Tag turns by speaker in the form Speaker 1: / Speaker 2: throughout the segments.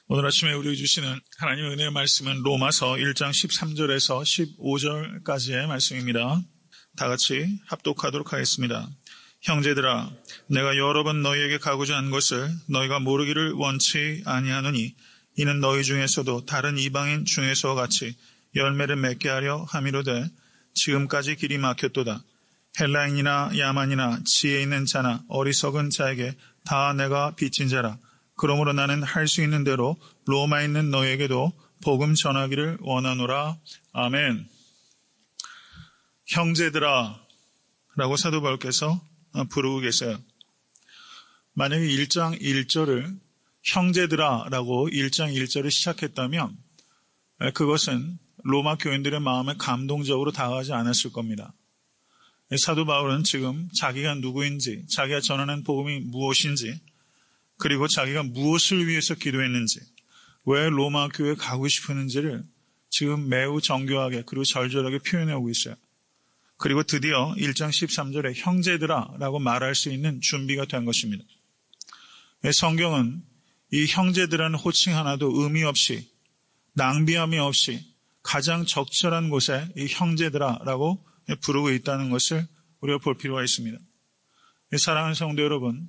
Speaker 1: 오늘 아침에 우리에게 주시는 하나님의 은혜의 말씀은 로마서 1장 13절에서 15절까지의 말씀입니다. 다 같이 합독하도록 하겠습니다. 형제들아, 내가 여러 번 너희에게 가고자 한 것을 너희가 모르기를 원치 아니하노니 이는 너희 중에서도 다른 이방인 중에서와 같이 열매를 맺게 하려 함이로되 지금까지 길이 막혔도다. 헬라인이나 야만이나 지혜 있는 자나 어리석은 자에게 다 내가 빚진 자라. 그러므로 나는 할 수 있는 대로 로마에 있는 너희에게도 복음 전하기를 원하노라. 아멘. 형제들아 라고 사도 바울께서 부르고 계세요. 만약에 1장 1절을 형제들아 라고 1장 1절을 시작했다면 그것은 로마 교인들의 마음에 감동적으로 다가가지 않았을 겁니다. 사도 바울은 지금 자기가 누구인지, 자기가 전하는 복음이 무엇인지, 그리고 자기가 무엇을 위해서 기도했는지, 왜 로마 교회에 가고 싶었는지를 지금 매우 정교하게 그리고 절절하게 표현하고 있어요. 그리고 드디어 1장 13절에 형제들아 라고 말할 수 있는 준비가 된 것입니다. 성경은 이 형제들이라는 호칭 하나도 의미 없이, 낭비함이 없이 가장 적절한 곳에 이 형제들아 라고 부르고 있다는 것을 우리가 볼 필요가 있습니다. 사랑하는 성도 여러분,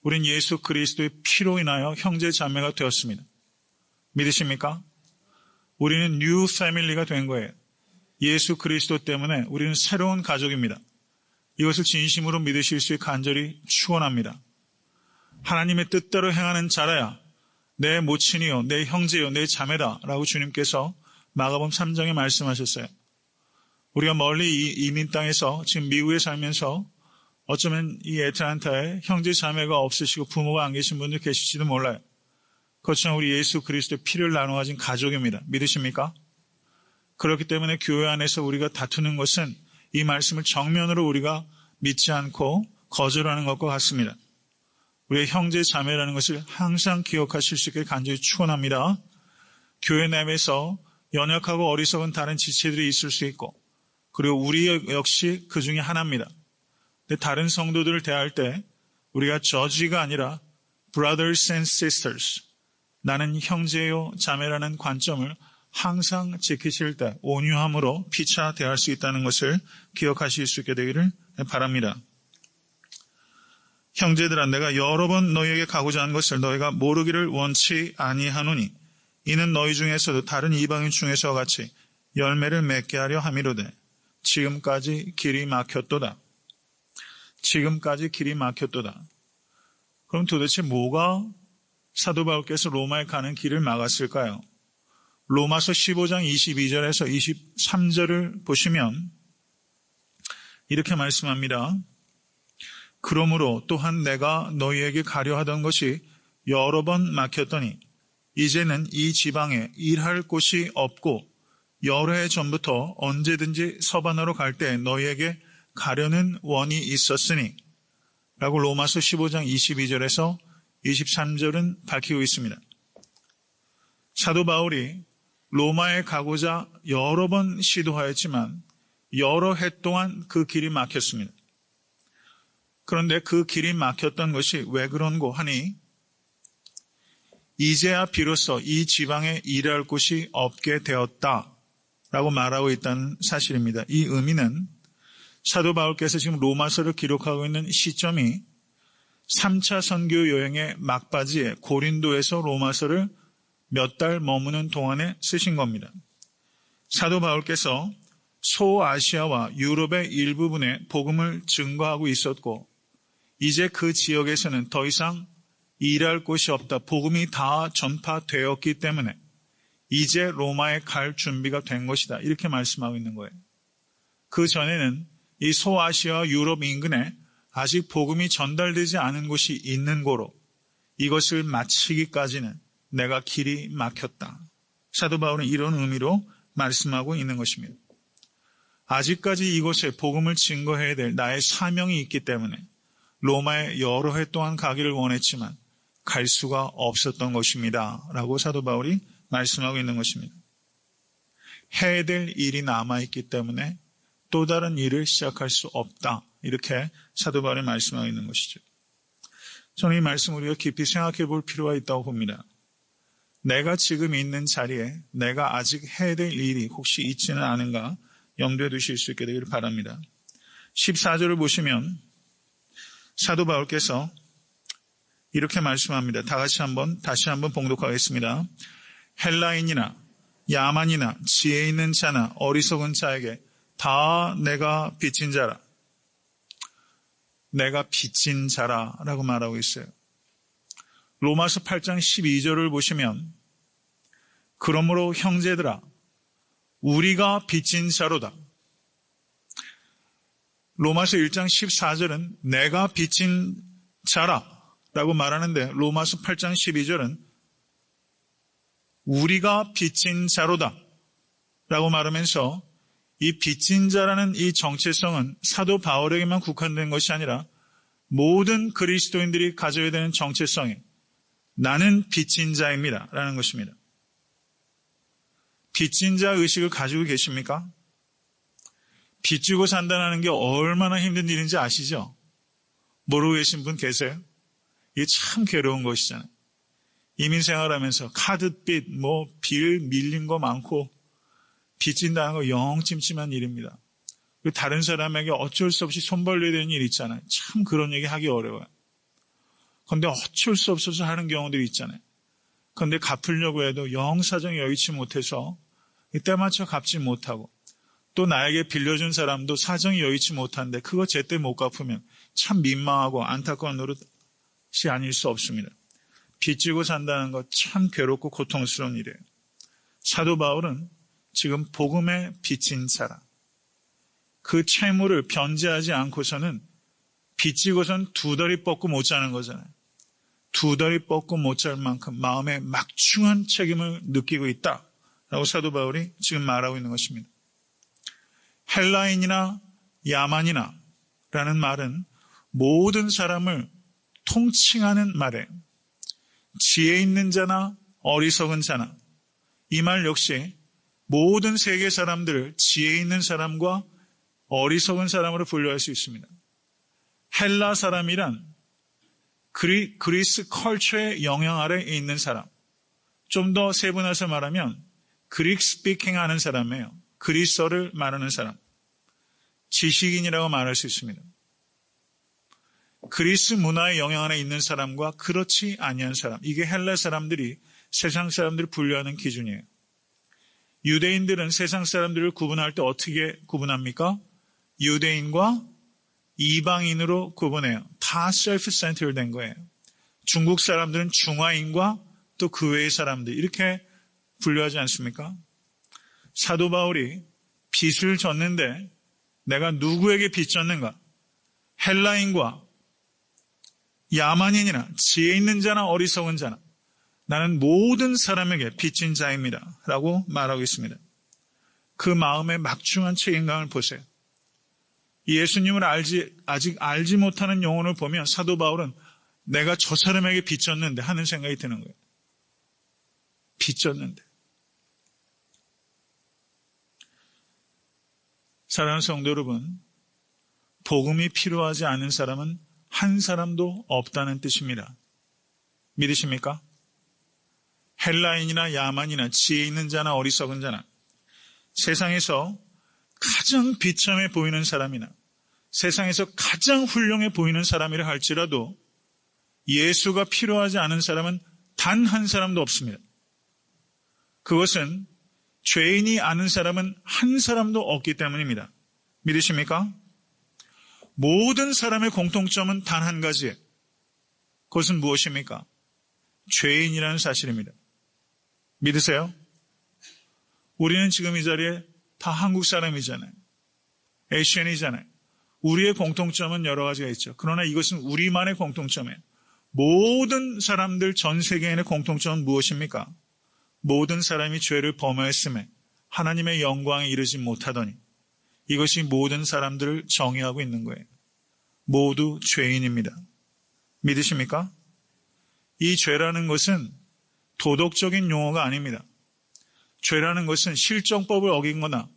Speaker 1: 우린 예수 그리스도의 피로 인하여 형제 자매가 되었습니다. 믿으십니까? 우리는 뉴 패밀리가 된 거예요. 예수 그리스도 때문에 우리는 새로운 가족입니다. 이것을 진심으로 믿으실 수 있게 간절히 축원합니다. 하나님의 뜻대로 행하는 자라야 내 모친이요, 내 형제요, 내 자매다 라고 주님께서 마가복음 3장에 말씀하셨어요. 우리가 멀리 이민 땅에서 지금 미국에 살면서 어쩌면 이 애틀랜타에 형제 자매가 없으시고 부모가 안 계신 분들 계실지도 몰라요. 그렇지만 우리 예수 그리스도의 피를 나눠 가진 가족입니다. 믿으십니까? 그렇기 때문에 교회 안에서 우리가 다투는 것은 이 말씀을 정면으로 우리가 믿지 않고 거절하는 것과 같습니다. 우리의 형제 자매라는 것을 항상 기억하실 수 있게 간절히 축원합니다. 교회 내에서 연약하고 어리석은 다른 지체들이 있을 수 있고, 그리고 우리 역시 그 중에 하나입니다. 근데 다른 성도들을 대할 때 우리가 저지가 아니라 brothers and sisters, 나는 형제요 자매라는 관점을 항상 지키실 때 온유함으로 피차 대할 수 있다는 것을 기억하실 수 있게 되기를 바랍니다. 형제들아, 내가 여러 번 너희에게 가고자 한 것을 너희가 모르기를 원치 아니하노니 이는 너희 중에서도 다른 이방인 중에서와 같이 열매를 맺게 하려 함이로되 지금까지 길이 막혔도다. 지금까지 길이 막혔도다. 그럼 도대체 뭐가 사도 바울께서 로마에 가는 길을 막았을까요? 로마서 15장 22절에서 23절을 보시면 이렇게 말씀합니다. 그러므로 또한 내가 너희에게 가려 하던 것이 여러 번 막혔더니 이제는 이 지방에 일할 곳이 없고 여러 해 전부터 언제든지 서바나로 갈 때 너희에게 가려는 원이 있었으니 라고 로마서 15장 22절에서 23절은 밝히고 있습니다. 사도 바울이 로마에 가고자 여러 번 시도하였지만 여러 해 동안 그 길이 막혔습니다. 그런데 그 길이 막혔던 것이 왜 그런고 하니 이제야 비로소 이 지방에 일할 곳이 없게 되었다라고 말하고 있다는 사실입니다. 이 의미는 사도 바울께서 지금 로마서를 기록하고 있는 시점이 3차 선교 여행의 막바지에 고린도에서 로마서를 몇 달 머무는 동안에 쓰신 겁니다. 사도 바울께서 소아시아와 유럽의 일부분에 복음을 증거하고 있었고 이제 그 지역에서는 더 이상 일할 곳이 없다. 복음이 다 전파되었기 때문에 이제 로마에 갈 준비가 된 것이다. 이렇게 말씀하고 있는 거예요. 그 전에는 이 소아시아 유럽 인근에 아직 복음이 전달되지 않은 곳이 있는 고로 이것을 마치기까지는 내가 길이 막혔다. 사도 바울은 이런 의미로 말씀하고 있는 것입니다. 아직까지 이곳에 복음을 증거해야 될 나의 사명이 있기 때문에 로마에 여러 해 동안 가기를 원했지만 갈 수가 없었던 것입니다. 라고 사도 바울이 말씀하고 있는 것입니다. 해야 될 일이 남아있기 때문에 또 다른 일을 시작할 수 없다. 이렇게 사도 바울이 말씀하고 있는 것이죠. 저는 이 말씀 우리가 깊이 생각해 볼 필요가 있다고 봅니다. 내가 지금 있는 자리에 내가 아직 해야 될 일이 혹시 있지는 않은가 염두에 두실 수 있게 되기를 바랍니다. 14절을 보시면 사도 바울께서 이렇게 말씀합니다. 다시 한번 봉독하겠습니다. 헬라인이나 야만이나 지혜 있는 자나 어리석은 자에게 다 내가 빚진 자라. 내가 빚진 자라라고 말하고 있어요. 로마서 8장 12절을 보시면 그러므로 형제들아 우리가 빚진 자로다. 로마서 1장 14절은 내가 빚진 자라라고 말하는데 로마서 8장 12절은 우리가 빚진 자로다 라고 말하면서 이 빚진 자라는 이 정체성은 사도 바울에게만 국한된 것이 아니라 모든 그리스도인들이 가져야 되는 정체성이 나는 빚진 자입니다 라는 것입니다. 빚진 자 의식을 가지고 계십니까? 빚지고 산다는 게 얼마나 힘든 일인지 아시죠? 모르고 계신 분 계세요? 이게 참 괴로운 것이잖아요. 이민 생활하면서 카드빚, 빌 밀린 거 많고 빚진다는 거 영 찜찜한 일입니다. 다른 사람에게 어쩔 수 없이 손 벌려야 되는 일 있잖아요. 참 그런 얘기 하기 어려워요. 그런데 어쩔 수 없어서 하는 경우들이 있잖아요. 그런데 갚으려고 해도 영 사정이 여의치 못해서 때맞춰 갚지 못하고 또 나에게 빌려준 사람도 사정이 여의치 못한데 그거 제때 못 갚으면 참 민망하고 안타까운 노릇이 아닐 수 없습니다. 빚지고 산다는 것 참 괴롭고 고통스러운 일이에요. 사도 바울은 지금 복음에 빚진 자라. 그 채무를 변제하지 않고서는 빚지고선 두 다리 뻗고 못 자는 거잖아요. 두 다리 뻗고 못 잘 만큼 마음에 막중한 책임을 느끼고 있다라고 사도 바울이 지금 말하고 있는 것입니다. 헬라인이나 야만이나 라는 말은 모든 사람을 통칭하는 말이에요. 지혜 있는 자나 어리석은 자나 이 말 역시 모든 세계 사람들을 지혜 있는 사람과 어리석은 사람으로 분류할 수 있습니다. 헬라 사람이란 그리스 컬처의 영향 아래에 있는 사람. 좀 더 세분화해서 말하면 그릭 스피킹 하는 사람이에요. 그리스어를 말하는 사람. 지식인이라고 말할 수 있습니다. 그리스 문화의 영향 안에 있는 사람과 그렇지 아니한 사람. 이게 헬라 사람들이 세상 사람들을 분류하는 기준이에요. 유대인들은 세상 사람들을 구분할 때 어떻게 구분합니까? 유대인과 이방인으로 구분해요. 다 셀프-센터드 된 거예요. 중국 사람들은 중화인과 또 그 외의 사람들 이렇게 분류하지 않습니까? 사도 바울이 빚을 졌는데 내가 누구에게 빚 졌는가? 헬라인과 야만인이나 지혜 있는 자나 어리석은 자나 나는 모든 사람에게 빚진 자입니다 라고 말하고 있습니다. 그 마음의 막중한 책임감을 보세요. 예수님을 아직 알지 못하는 영혼을 보면 사도 바울은 내가 저 사람에게 빚졌는데 하는 생각이 드는 거예요. 빚졌는데. 사랑하는 성도 여러분, 복음이 필요하지 않은 사람은 한 사람도 없다는 뜻입니다. 믿으십니까? 헬라인이나 야만이나 지혜 있는 자나 어리석은 자나 세상에서 가장 비참해 보이는 사람이나 세상에서 가장 훌륭해 보이는 사람이라 할지라도 예수가 필요하지 않은 사람은 단 한 사람도 없습니다. 그것은 죄인이 아는 사람은 한 사람도 없기 때문입니다. 믿으십니까? 모든 사람의 공통점은 단 한 가지예요. 그것은 무엇입니까? 죄인이라는 사실입니다. 믿으세요? 우리는 지금 이 자리에 다 한국 사람이잖아요. 에이시안이잖아요. 우리의 공통점은 여러 가지가 있죠. 그러나 이것은 우리만의 공통점이에요. 모든 사람들 전 세계인의 공통점은 무엇입니까? 모든 사람이 죄를 범하였음에 하나님의 영광에 이르지 못하더니 이것이 모든 사람들을 정의하고 있는 거예요. 모두 죄인입니다. 믿으십니까? 이 죄라는 것은 도덕적인 용어가 아닙니다. 죄라는 것은 실정법을 어긴 거나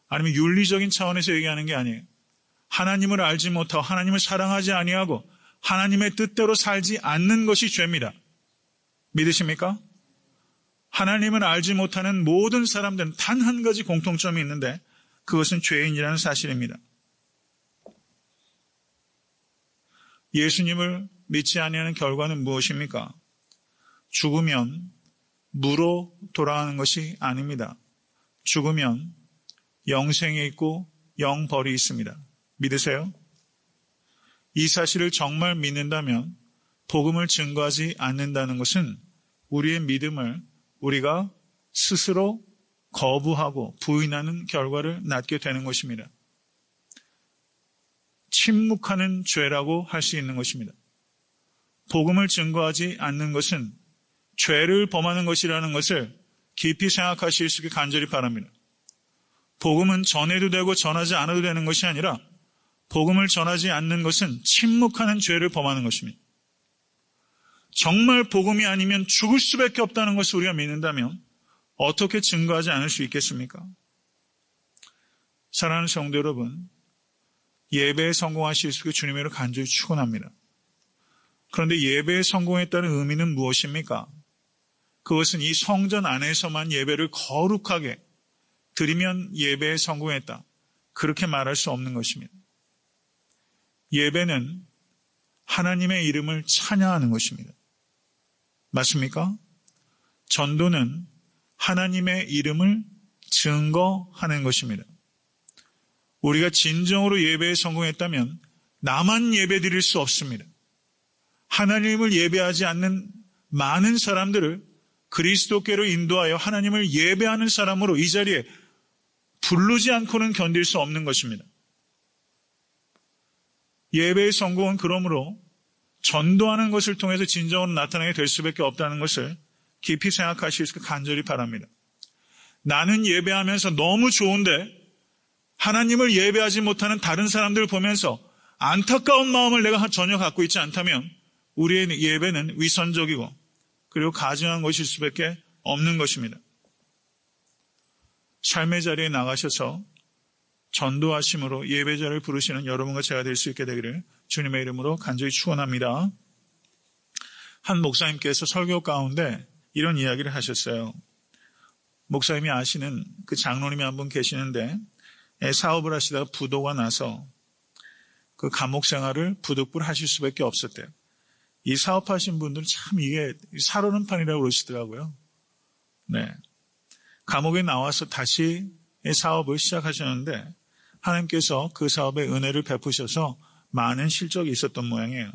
Speaker 1: 아니면 윤리적인 차원에서 얘기하는 게 아니에요. 하나님을 알지 못하고 하나님을 사랑하지 아니하고 하나님의 뜻대로 살지 않는 것이 죄입니다. 믿으십니까? 하나님을 알지 못하는 모든 사람들은 단 한 가지 공통점이 있는데 그것은 죄인이라는 사실입니다. 예수님을 믿지 아니하는 결과는 무엇입니까? 죽으면 무로 돌아가는 것이 아닙니다. 죽으면 영생에 있고 영벌이 있습니다. 믿으세요? 이 사실을 정말 믿는다면 복음을 증거하지 않는다는 것은 우리의 믿음을 우리가 스스로 거부하고 부인하는 결과를 낳게 되는 것입니다. 침묵하는 죄라고 할 수 있는 것입니다. 복음을 증거하지 않는 것은 죄를 범하는 것이라는 것을 깊이 생각하실 수 있게 간절히 바랍니다. 복음은 전해도 되고 전하지 않아도 되는 것이 아니라 복음을 전하지 않는 것은 침묵하는 죄를 범하는 것입니다. 정말 복음이 아니면 죽을 수밖에 없다는 것을 우리가 믿는다면 어떻게 증거하지 않을 수 있겠습니까? 사랑하는 성도 여러분, 예배에 성공하실 수 있게 주님으로 간절히 축원합니다. 그런데 예배에 성공했다는 의미는 무엇입니까? 그것은 이 성전 안에서만 예배를 거룩하게 드리면 예배에 성공했다. 그렇게 말할 수 없는 것입니다. 예배는 하나님의 이름을 찬양하는 것입니다. 맞습니까? 전도는 하나님의 이름을 증거하는 것입니다. 우리가 진정으로 예배에 성공했다면 나만 예배 드릴 수 없습니다. 하나님을 예배하지 않는 많은 사람들을 그리스도께로 인도하여 하나님을 예배하는 사람으로 이 자리에 부르지 않고는 견딜 수 없는 것입니다. 예배의 성공은 그러므로 전도하는 것을 통해서 진정으로 나타나게 될 수밖에 없다는 것을 깊이 생각하실 수 있게 간절히 바랍니다. 나는 예배하면서 너무 좋은데 하나님을 예배하지 못하는 다른 사람들을 보면서 안타까운 마음을 내가 전혀 갖고 있지 않다면 우리의 예배는 위선적이고 그리고 가증한 것일 수밖에 없는 것입니다. 삶의 자리에 나가셔서 전도하심으로 예배자를 부르시는 여러분과 제가 될 수 있게 되기를 주님의 이름으로 간절히 축원합니다. 한 목사님께서 설교 가운데 이런 이야기를 하셨어요. 목사님이 아시는 그 장로님이 한 분 계시는데 사업을 하시다가 부도가 나서 그 감옥 생활을 부득불 하실 수밖에 없었대요. 이 사업하신 분들은 참 이게 살오는 판이라고 그러시더라고요. 네. 감옥에 나와서 다시 사업을 시작하셨는데 하나님께서 그 사업에 은혜를 베푸셔서 많은 실적이 있었던 모양이에요.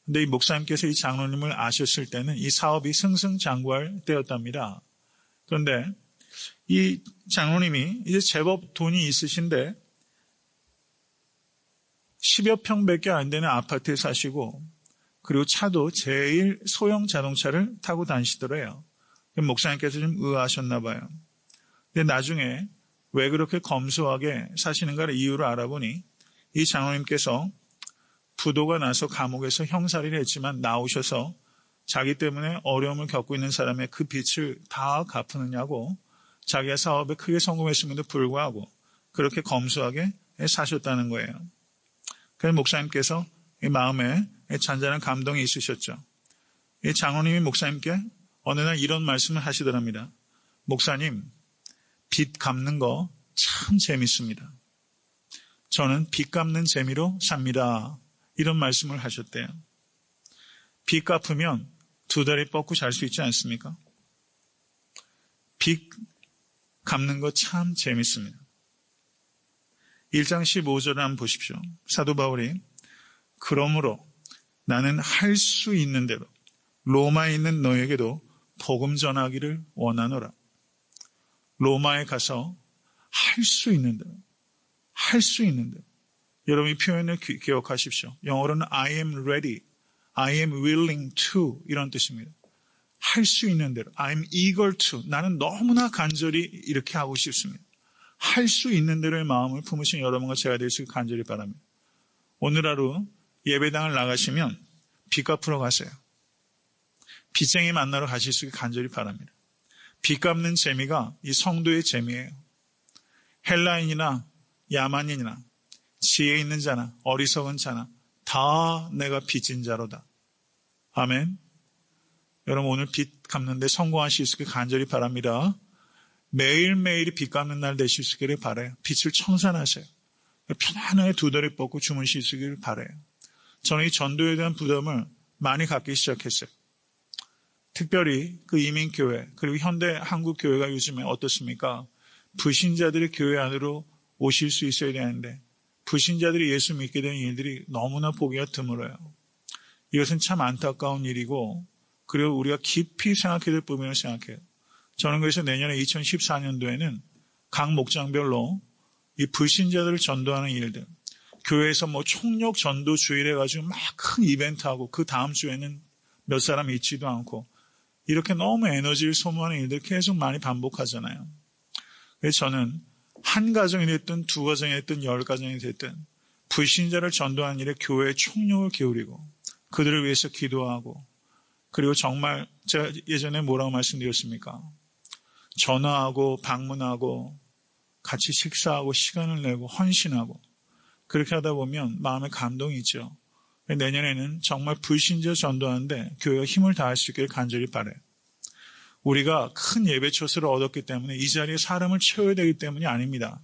Speaker 1: 근데 이 목사님께서 이 장로님을 아셨을 때는 이 사업이 승승장구할 때였답니다. 그런데 이 장로님이 이제 제법 돈이 있으신데 10여 평밖에 안 되는 아파트에 사시고 그리고 차도 제일 소형 자동차를 타고 다니시더래요. 목사님께서 좀 의아하셨나 봐요. 근데 나중에 왜 그렇게 검소하게 사시는가를 이유를 알아보니 이 장로님께서 부도가 나서 감옥에서 형살이를 했지만 나오셔서 자기 때문에 어려움을 겪고 있는 사람의 그 빚을 다 갚느냐고 자기가 사업에 크게 성공했음에도 불구하고 그렇게 검소하게 사셨다는 거예요. 그래서 목사님께서 이 마음에 잔잔한 감동이 있으셨죠. 이 장로님이 목사님께 어느 날 이런 말씀을 하시더랍니다. 목사님, 빚 갚는 거 참 재밌습니다. 저는 빚 갚는 재미로 삽니다. 이런 말씀을 하셨대요. 빚 갚으면 두 다리 뻗고 잘 수 있지 않습니까? 빚 갚는 거 참 재밌습니다. 1장 15절을 한번 보십시오. 사도 바울이 그러므로 나는 할 수 있는 대로 로마에 있는 너에게도 복음 전하기를 원하노라. 로마에 가서 할 수 있는 대로, 할 수 있는 대로. 여러분 이 표현을 기억하십시오. 영어로는 I am ready, I am willing to 이런 뜻입니다. 할 수 있는 대로, I am eager to. 나는 너무나 간절히 이렇게 하고 싶습니다. 할 수 있는 대로의 마음을 품으신 여러분과 제가 될 수 있게 간절히 바랍니다. 오늘 하루 예배당을 나가시면 빚 갚으러 가세요. 빚쟁이 만나러 가실 수 있게 간절히 바랍니다. 빚 갚는 재미가 이 성도의 재미예요. 헬라인이나 야만인이나 지혜 있는 자나 어리석은 자나 다 내가 빚진 자로다. 아멘. 여러분 오늘 빚 갚는데 성공할 수 있기를 간절히 바랍니다. 매일매일이 빚 갚는 날 되실 수 있기를 바라요. 빚을 청산하세요. 편안하게 두 다리 뻗고 주무실 수 있기를 바라요. 저는 이 전도에 대한 부담을 많이 갖기 시작했어요. 특별히 그 이민교회 그리고 현대 한국교회가 요즘에 어떻습니까? 불신자들이 교회 안으로 오실 수 있어야 되는데 불신자들이 예수 믿게 되는 일들이 너무나 보기가 드물어요. 이것은 참 안타까운 일이고 그리고 우리가 깊이 생각해야 될 부분을 생각해요. 저는 그래서 내년에 2014년도에는 각 목장별로 이 불신자들을 전도하는 일들, 교회에서 총력 전도 주일 해가지고 막 큰 이벤트하고 그 다음 주에는 몇 사람 있지도 않고 이렇게 너무 에너지를 소모하는 일들 계속 많이 반복하잖아요. 그래서 저는 한 가정이 됐든 두 가정이 됐든 10가정이 됐든 불신자를 전도하는 일에 교회의 총력을 기울이고 그들을 위해서 기도하고 그리고 정말 제가 예전에 뭐라고 말씀드렸습니까? 전화하고 방문하고 같이 식사하고 시간을 내고 헌신하고 그렇게 하다 보면 마음에 감동이 있죠. 내년에는 정말 불신자 전도하는데 교회가 힘을 다할 수 있기를 간절히 바라요. 우리가 큰 예배초소를 얻었기 때문에 이 자리에 사람을 채워야 되기 때문이 아닙니다.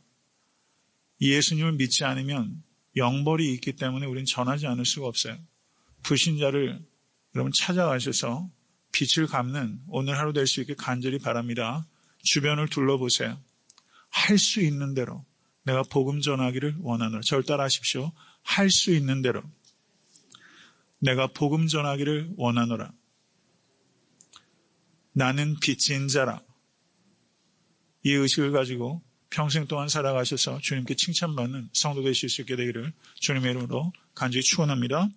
Speaker 1: 예수님을 믿지 않으면 영벌이 있기 때문에 우리는 전하지 않을 수가 없어요. 불신자를 여러분 찾아가셔서 빛을 갚는 오늘 하루 될 수 있게 간절히 바랍니다. 주변을 둘러보세요. 할 수 있는 대로 내가 복음 전하기를 원하노라. 저를 따라하십시오. 할 수 있는 대로 내가 복음 전하기를 원하노라. 나는 빚진 자라. 이 의식을 가지고 평생 동안 살아가셔서 주님께 칭찬받는 성도 되실 수 있게 되기를 주님의 이름으로 간절히 축원합니다.